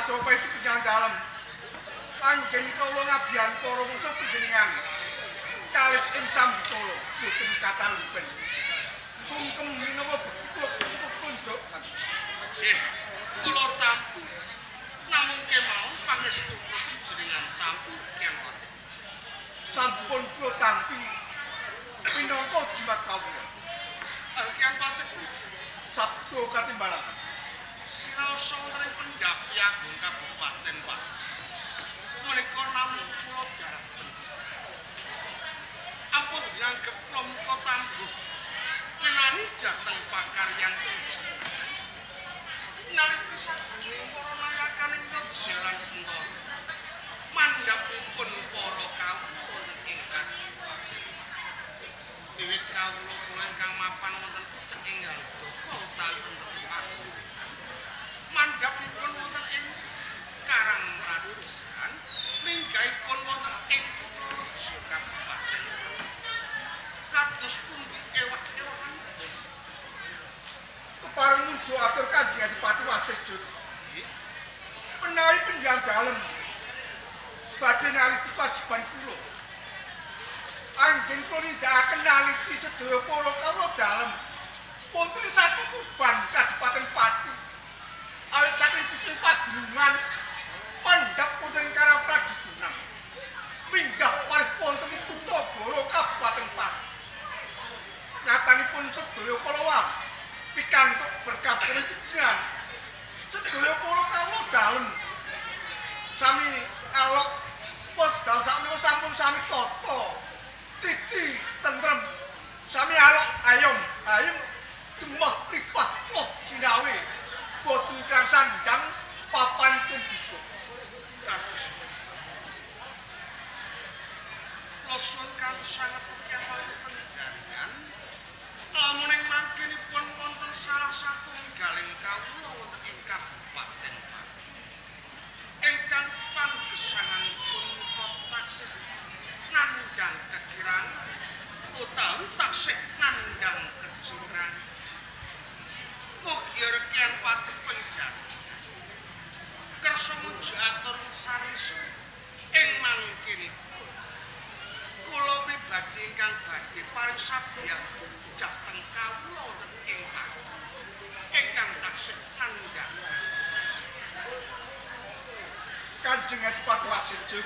sapa itu penyang dalem. Anggen kula ngabiyan para musuh panjenengan. Kalis ing sambutala boten katalumpen. Sungkem menawa bekti kula cukup kunjuk. Sih, kula tampu. Namung kemawon pangestu panjenengan tampu Kyang Pati. Sampun kula tampi pinangka jimat kawula. Kyang Pati sabda katimbalan. Siraosa wonten pendhaki agung Kabupaten Pak. Menika namung kula jarak penjara. Ampun dianggep pramuka tangguh. Menani jateng pakaryan suci. Nalika sadurunge para nayakaning jalan sentara. Mandhapipun para kawula ingkang wiwit kawula kula ingkang mapan wonten pucuk enggal doko utawi wonten aku. Mandhapipun wonten ing Karang Pradusan, minggahipun wonten ing Purworejo Kabupaten. Kados pundi ewah-ewahan kepareng mujo atur Kanjeng Adipati Wasejo. Menawi penjang dalem badhe naliti kewajiban kula. Anggen kula nindakaken naliti sedaya para kawula dalem wonten sakukuban Kadipaten Pati. Awit saking pucuk pagunungan pandhap wonten Karang Pradusunan. Minggah malih wonten Kutha Goro Kabupaten Pati. Natanipun sedaya kala pikantuk berkah panjenengan. Sedaya para kawula dalem sami alok wedal sakmenika sampun sami tata. Titi tentrem sami alok ayom gemah pripah sinawi boten kang sandang papan tumbuh. kados losun kang sanget kekal panjenengan. Lamun ing mangkenipun wonten salah satunggaling kawula wonten ing Kabupaten Pati. Ingkang panggesanganipun taksih nandhang kekirang utawi taksih nandhang kecirang. Mugi Kyang Pati Penjara kersa muju atur sarisa ing mangkenipun. Kula pribadi ingkang badhe paring sabya dhateng kawula wonten ing Pati ingkang taksih nandhang. Kanjeng Adipati Wasejo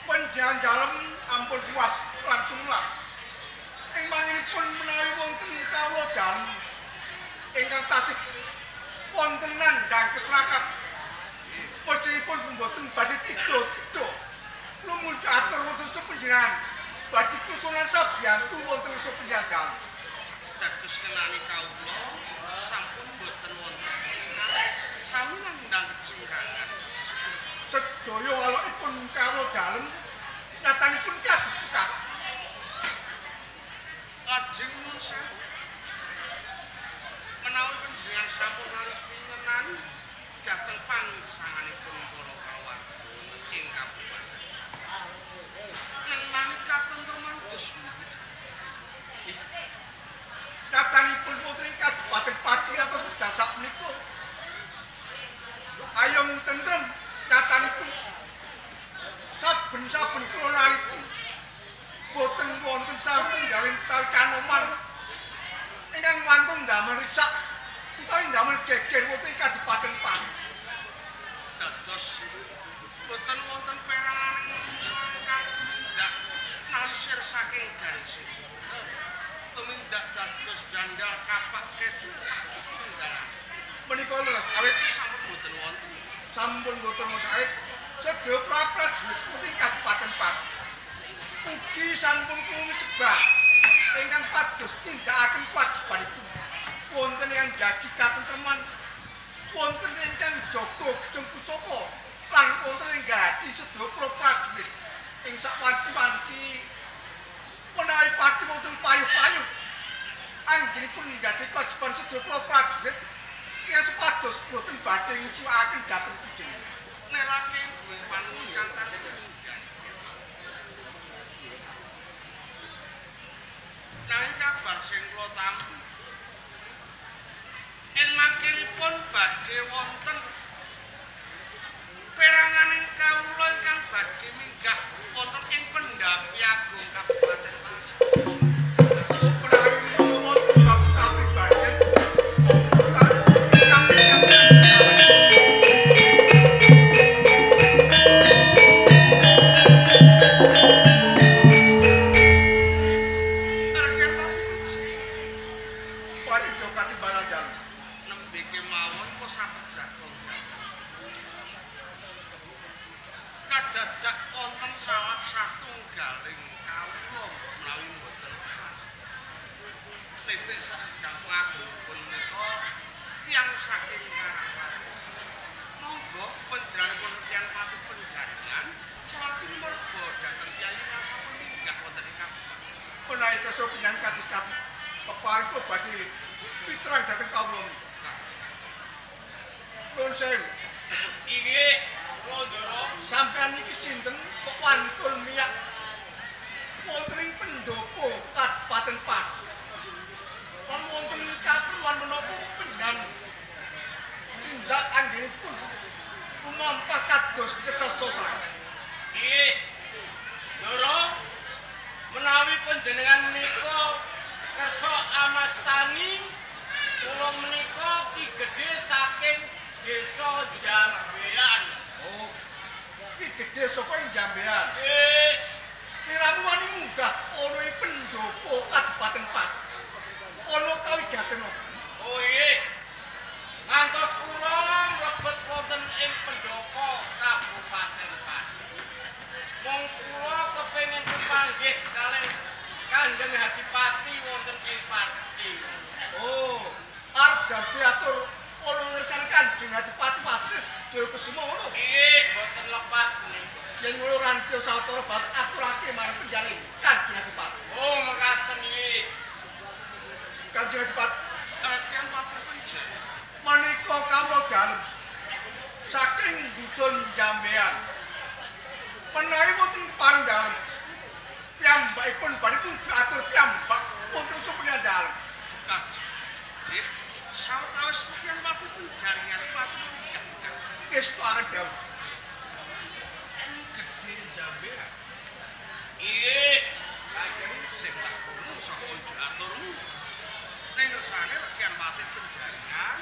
panjenengan dalem ampun puas langsung lah. Ing manginipun menawi wonten kawula dalem ingkang tasih wonten nandhang keserakat. Posipun mboten badhe tiga-tiga. Lumuju atur wonten panjenengan badhe kusunan sabiyantu wonten panjenengan. Dados kenani kawula sampun boten wonten sami nandhang kecurangan. Sedaya walokipun kawula dalem natanipun kados pukat. Lajeng nun sewu menawi panjenengan sampun naliti ngenani dhateng pangsanganipun para kawarga ing kabupaten. Ngenani katentreman desmu. Natanipun putri Kabupaten Pati atas wedal sakmenika. Ayom tentrem natanipun saben-saben kula naliti boten wonten satunggaling tali kanoman ingkang wantun damel risak utawi damel geger wonten Kabupaten Pati. Dados boten wonten perangan musuh ingkang tumindak nalisir saking garis. Tumindak dados dandal kapak keju satunggalan. Menika leres awit Sampun boten wonten. sampun boten wonten awit sedaya prajurit putri Kabupaten Pati. Ugi sampun kula sebab ingkang pados tindakaken kewajibanipun. Wonten ingkang jagi katentreman, wonten ingkang jaga gedung pusaka, lan wonten ingkang gadi sedaya prajurit ing sawanci-wanci menawi pati wonten payuh-payuh. Anggenipun nggadahi kewajiban sedaya prajurit ingkang supados boten badhe nguciwakaken dhateng panjenengan. Nerake duwe panuwun kang kadhemen. Nanging kabar sing kula tampi ing mangkenipun badhe wonten peranganing kawula ingkang badhe minggah wonten ing Pendhapi Agung Kabupaten kadadak wonten salah satunggaling kawula menawi mboten titik sedang pangagungipun menika tiyang saking Karangwates. Monggo panjenenganipun tiyang patu penjaringan salat merga dhateng Kyai Ngasapun minggah wonten ing kabupaten. Menawi kersa panjenengan kados keparipun badhe pitrang dhateng kawula. Nuwun sewu. Inggih, Ndoro. Sampeyan iki sinten kok wantun miyak wonten ing pendopo Kabupaten Pati. Kon wonten kaperluan menapa panjenengan tindak anggenipun rumangsa kados kesesosan. Inggih, Ndoro. Menawi panjenengan menika kersa amastani kula menika Ki Gedhe saking Desa Jambean. Oh, Ki Gedhe saka ing Jambean. Nggih. Siramu wani munggah ana ing pendopo Kabupaten Pati. Ana kawigaten apa? Oh nggih. Ngantos kula mlebet wonten ing pendopo Kabupaten Pati. Mong kula kepengin kepanggih kalih Kanjeng Hadipati wonten ing Pati. Oh, arep dadi atur ana ngersani Kanjeng Hadipati Wasis Jayakusuma ngono. Nggih, boten lepat menika. Yen ngono ranti sawetara bal aturake marang penjalin Kanjeng Hadipati. Oh, mekaten nggih. Kanjeng Hadipati Tiyang patu penjen. menika kawula dalem saking dusun Jambean. Menawi wonten kepareng dalem piyambakipun badhe diatur piyambak wonten supaya dalem. Sip. Sawetawis tiyang patu penjaringan patu minggah. Estu arep dalem. Gedhe Jambean. Nggih. Kanjeng sing tak krungu saka aturmu. Ning ngersane tiyang patu penjaringan.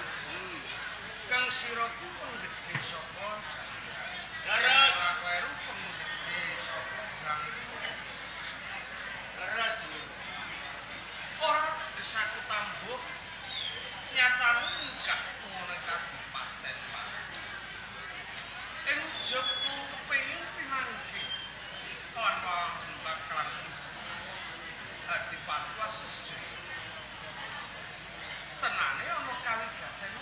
Kang sira ku penggedhe saka Jambean. Leres. Weru penggedhe saka Brangkul. Leres. Ora desaku tambuh nyatane munggah ngono Kabupaten Pati. Ing ujugku pengin pinanggih ana bakalan Hadipati Wasis tenane ana kawigaten.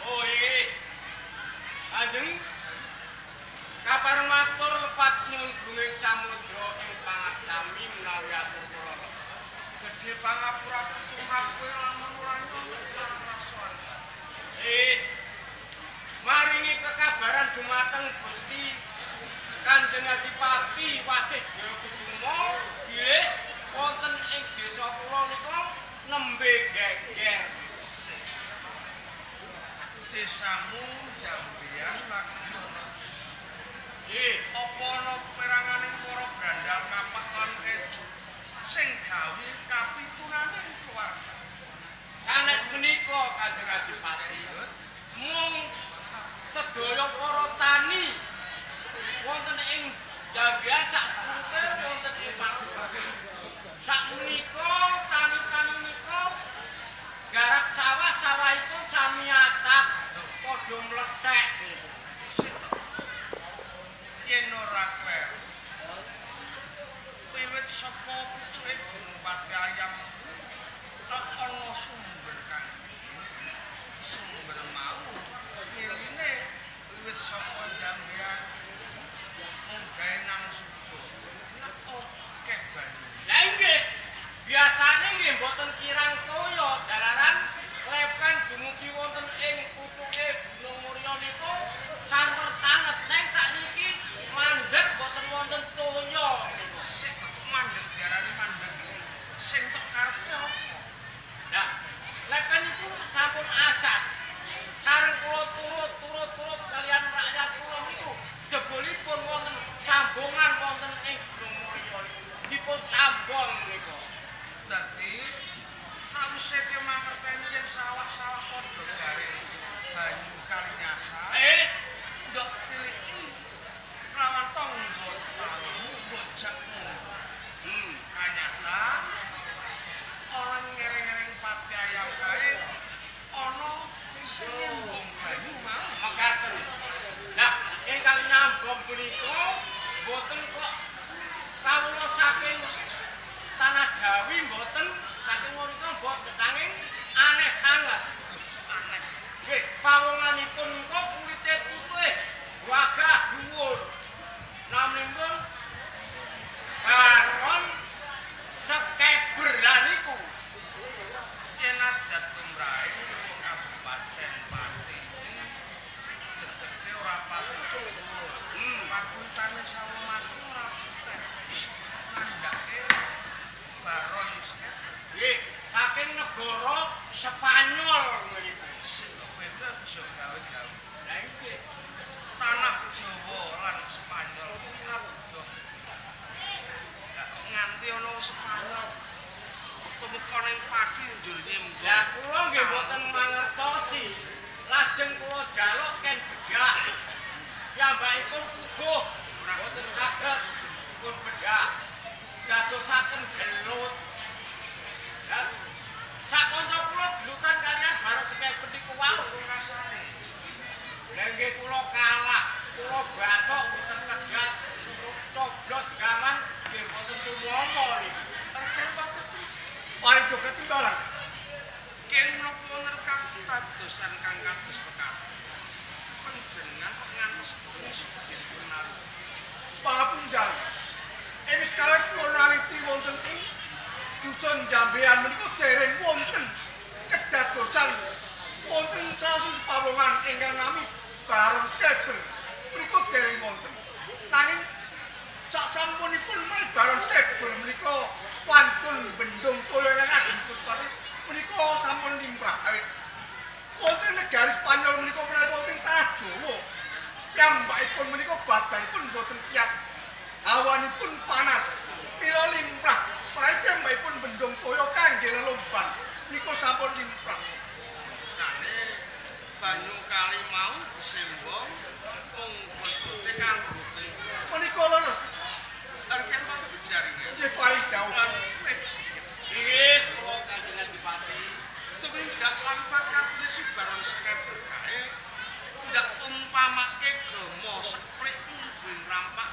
Oh nggih. Ajeng kapareng matur lepat nyuwun gunging samudra ing pangaksami menawi atur kula. Gedhe pangapura turap kowe lamun ora nyono rasoan. Maringi kekabaran dumateng Gusti Kanjeng Adipati Wasis Jayakusuma bilih wonten ing desa kula nika nembe geger. Desamu Jambean lagi Nggih, apa ana peranganing para brandal kapak lan keju sing gawe kapiturane keluarga. sanes menika Kanjeng Adipati. Mung sedaya para tani wonten ing Jambean sak purute wonten ing Pakubahan. Sak menika tani-tani nika garap sawah sawahipun sami asat padha mlethek. Yen ora kleru wiwit saka pucuke Gunung Pati Ayam nek ana sumber kang sumber mau miline wiwit saka Jambean munggae nang subur nek akeh banyu. Lah nggih, biasane nggih mboten kirang toya jalaran lepen dumugi wonten ing pucuke Gunung Mulya niku santer sanget neng sakniki mandhet mboten wonten toya niku. Sing mandeg diarani mandeg sing tok karepe apa? Nah, lepen niku sampun asat. Sareng kula turut kalian rakyat kula pawonganipun menika kulite putih wagah dhuwur naminipun Baron Sekeber lan niku yen adat tumrahe wong Kabupaten Pati dedeke ora pati dhuwur pakuntane sawemaken ora putih ngandhake Baron Sekeber nggih saking negara Spanyol niku beda bisa gawe-gawe lha iki tanah Jawa lan Spanyol kuwi ngadoh nganti ana Spanyol tumeka ning Pati njur nyembah ya kula nggih mboten mangertosi lajeng kula jaluk ken bedah piyambakipun puguh mboten saged pun bedah dadosaken gelut ya sak kanca kula gelutan kalian Baron Sekeber niku wau rasane lha nggih kula kalah kula batok mboten tegas coblos gaman nggih mboten tumomo iki Erken Pati Paling joget timbalan. ken menapa nerkak tadosan kang kados mekaten panjenengan kok ngantos dipun Pangapundhang. Ing sekali kula naliti wonten ing dusun Jambean menika dereng wonten kedadosan wonten salah pawongan ingkang nami Baron Sekeber. Menika dereng wonten. Nanging sasampunipun Baron Sekeber menika wantun bendung toya yang ageng puskari menika sampun limrah awit wonten negari Spanyol menika menawi wonten tanah Jawa piyambakipun menika badanipun boten kiyat hawanipun panas mila limrah menawi piyambakipun bendung toya kangge lelomban menika sampun limrah Jane banyu kali mau disembong mung bentuke kanggo menika leres Erken Pati bejaringan nggih paring dawuh nggih kula Kanjeng Adipati tumindak lan pakabene si Baron Sekeber kae ndak umpamake gama seplik mungkin rampak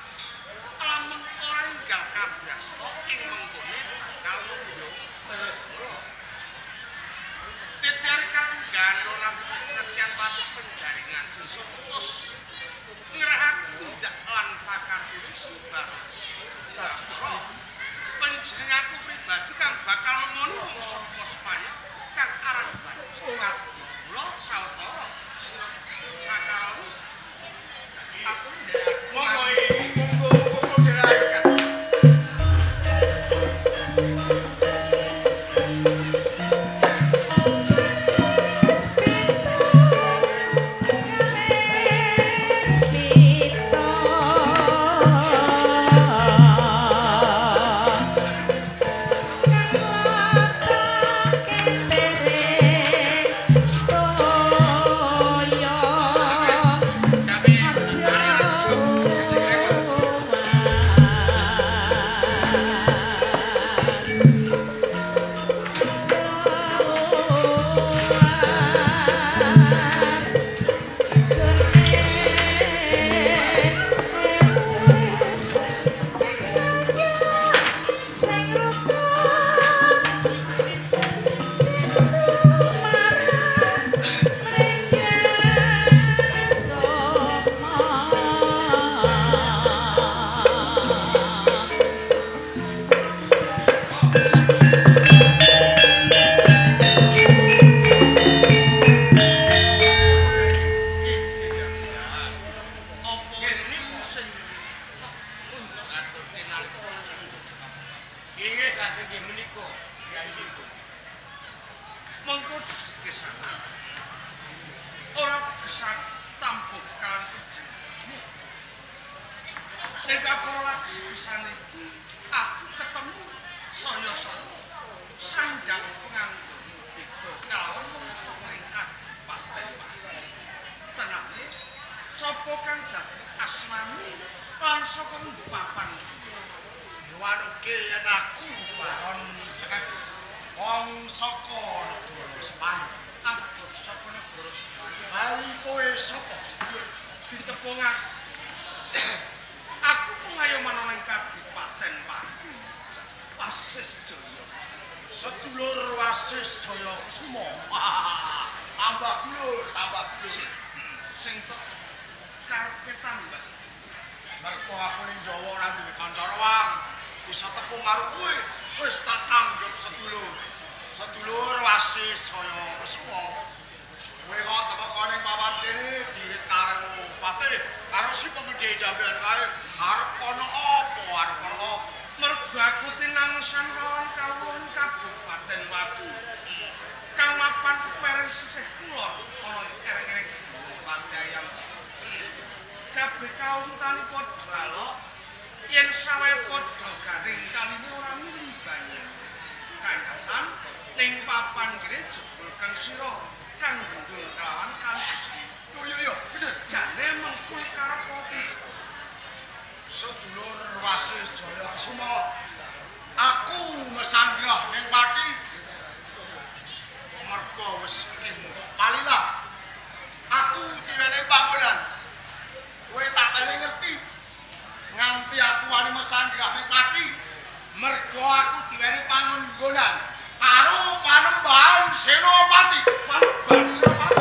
lamun ora enggal kabyasta ing mengkone bakal mundho terus titiar kanggan ora pengertian Pati penjaringan susuk putus ngerahaken ndak lan pakabene si Baron panjenenganku pribadi kang bakal ngono wong saka Spanyol kang aran Baron oh ngaten kula sawetara sakarone aku monggo monggo dherekaken mengko disana ora tegesan tampuk kan jenengmu nek kala kesepisan iki aku ketemu saya-saya sandang penganggo itu kawan saka ingkang Paten tenane sapa kang dadi asmane lan saka ndi papan waduke yen aku Baron Sekeber wong saka negara Spanyol aku saka negara Spanyol bali kowe sapa ditepungake aku pengayoman ana ing Kadipaten Pati Wasis Jaya sedulur Wasis Jaya Kusuma tambah dulur. Sing tok karepe tambah sedulur. Mergo aku ning Jawa ora duwe kanca roang. Bisa tepung karo kowe. Wis tak anggap sedulur. Sedulur Wasis Jaya Kusuma. Kowe kok teko ning papan kene dirit karo Patih, karo si pemudhe jambean kae. Arep ana apa? Arep ana mergo aku tinangsan lawan kawon Kabupaten Watu. Kang mapan pereng sisih kulon ana ereng-ereng Pandayam. Kabeh kaum tani padha alok yen sawae padha garing kaline ora mili banyak. Kayatan ning papan kene jebul kang sira kang bendul kawan kan. Yo, bener. Jane mengkul karo kopi. Sedulur Wasis Jaya Kusuma. Aku mesanggrah ning Pati. Mergo wis entuk palilah. Aku diwenehi panggonan. Kowe tak kene ngerti. Nganti aku wani mesanggrah ning Pati. Mergo aku diwenehi panggonan karo Panembahan Senopati. Panembahan Senopati.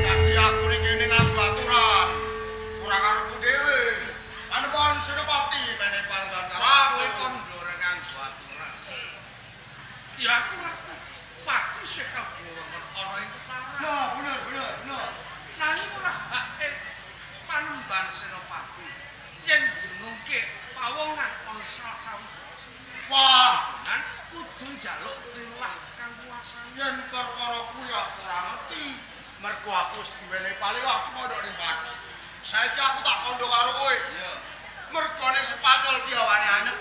Jadi aku ning kene nganggo aturan. Ora karepku dhewe. Panembahan Senopati menehi panggonan karo aku kondor nganggo aturan. Ya aku ngerti. Pati sing kabeh ana ing utara. Nah, bener. Nanging ora hake Panembahan Senopati yen dunungke pawongan ana sawiji. Wah, kan kudu njaluk rilah kang kuasane. Yen perkara kuwi aku ora ngerti. Mergo aku wis diwenehi palilah mondok ning Pati. Saiki aku tak kandha karo kowe. Iya. Mergo ning Spanyol ki hawane anyep.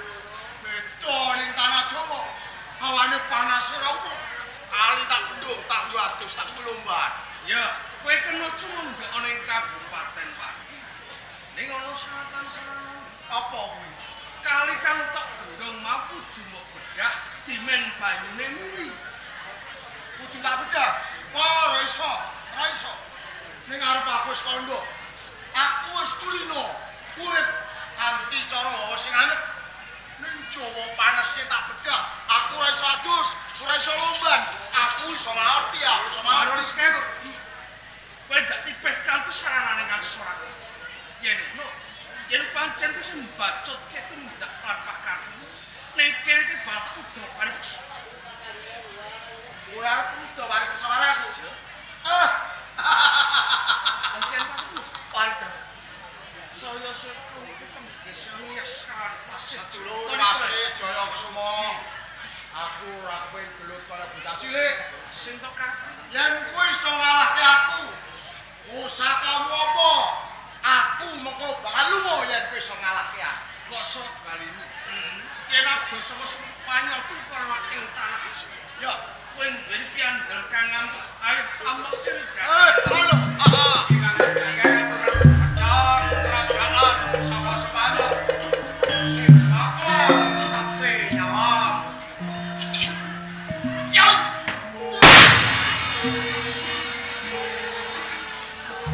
Beda ning tanah Jawa. Hawane panas ora umum. Ali tak pendung, tak watus, tak kulumban. Ya, kowe kena cumundhek ana ing Kabupaten Pati. Ning ana saratan-sarana. Apa kuwi? Kali kang tok bendung mau kudu mbok bedah dimen banyune muli. Kudu tak bedah. Ora iso. Ning arep aku wis kandha. Aku wis kulino. Urip kanthi cara sing anyep. Ning Jawa panasnya tak bedah. Aku ora iso adus, ora iso lomban. Aku iso mati, aku iso mati. Kowe dak pipeh kanthi saranane kang sorak. Yen pancen wis mbacutke tumindak lan pakane. Ning kene iki batu do paripes. Kowe arep kudu paripes karo aku. Anjen pancen. Saya sepuh iki pembesan yasan Wasis dulur Wasis Jaya Kusuma. Aku ora kowe gelut kaya bocah cilik. Sing tok kaki. Yen kowe iso ngalahke aku, usahakamu apa? Aku mengko bakal lunga yen kowe iso ngalahke aku. Kok sok baline? Yen ado saka Spanyol tuh karo ing tanah iki. Ya, kowe duweni piandel kang ampun. Ayo ambek kene jane. Sama Spanyol. Sing apa? Tapi nyawang. Ya.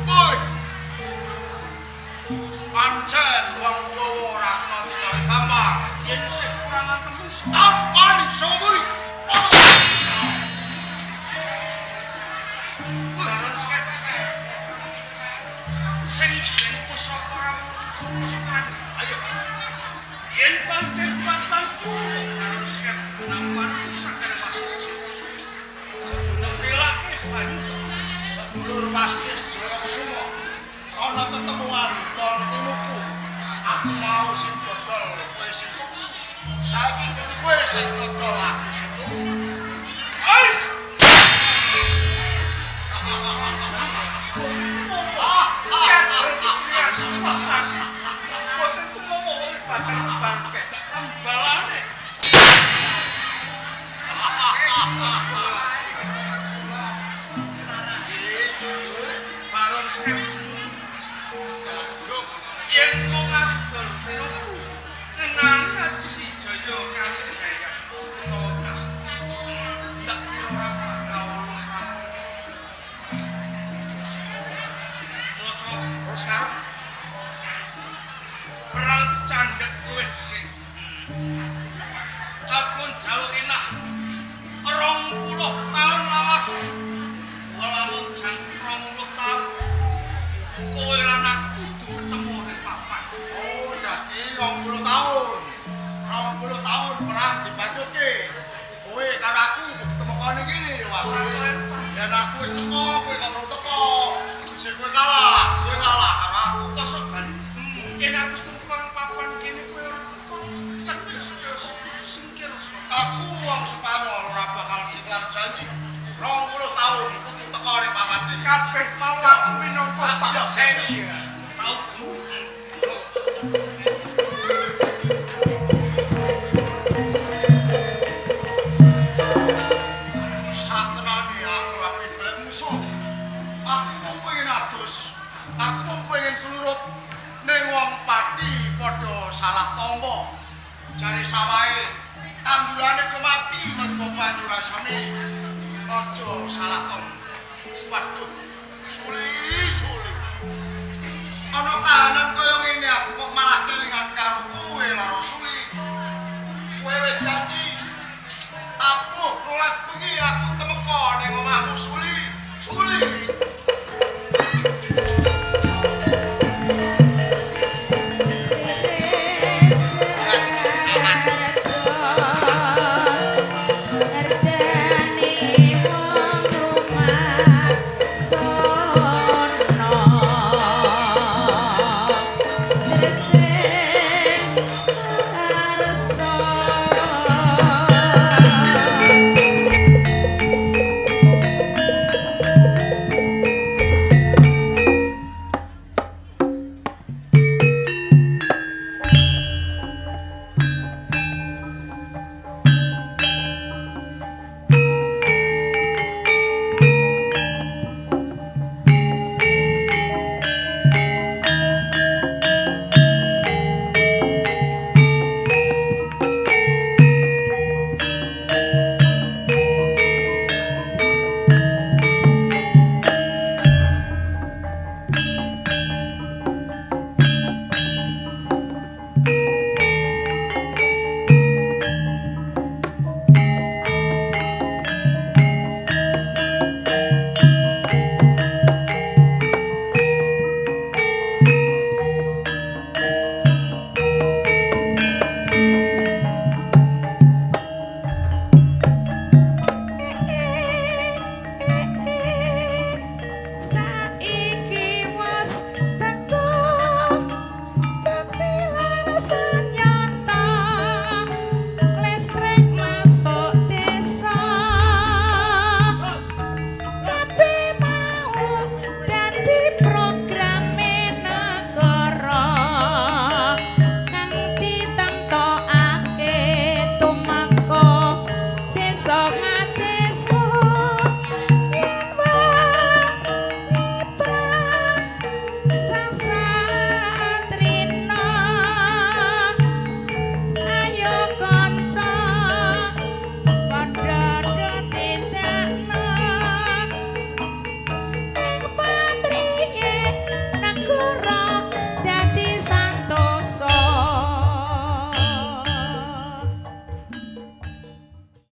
Boy. Pancen wong Jawa ora kena digawe gampang. Yen sing kurang temen apane sumuri. Sing yen pusaka ora ayo. Yen pancen patanku karo sing nampan sakare Wasis. Sebelum dilake banyu sedulur Wasis Jaya Kusuma. Ana tetemuan tol tinuku. Aku mau sing dodol kowe sing tuku. Saiki dadi kowe sing dodol aku sing tuku. Ais! Boten ku ngomong batang bangke. Ambalane. Baron Skep. Yen ku ngadol tinuku ngenani si Jaya kali Jaya utawa kas. Ndak kira ora bakal terus kowe karo aku kudu temokane kene ya wasane. Yen aku wis teko, kowe kok ora teko. Sing kowe kalah karo aku. Kosok bali. Yen aku wis teko nang papan kene kowe ora teko. Terus singkir aku wong Spanyol ora bakal siklar janji. 20 tahun kudu teko ning papan iki. Kabeh mau aku minangka Pak Seni. tau satenane aku ape golek musuh. Aku pengen seluruh ning wong pati padha salah tombo. Jare sawahe tandurane kemati mergo banyu rasane aja salah tombo. Waduh, suli. Ana kahanan kaya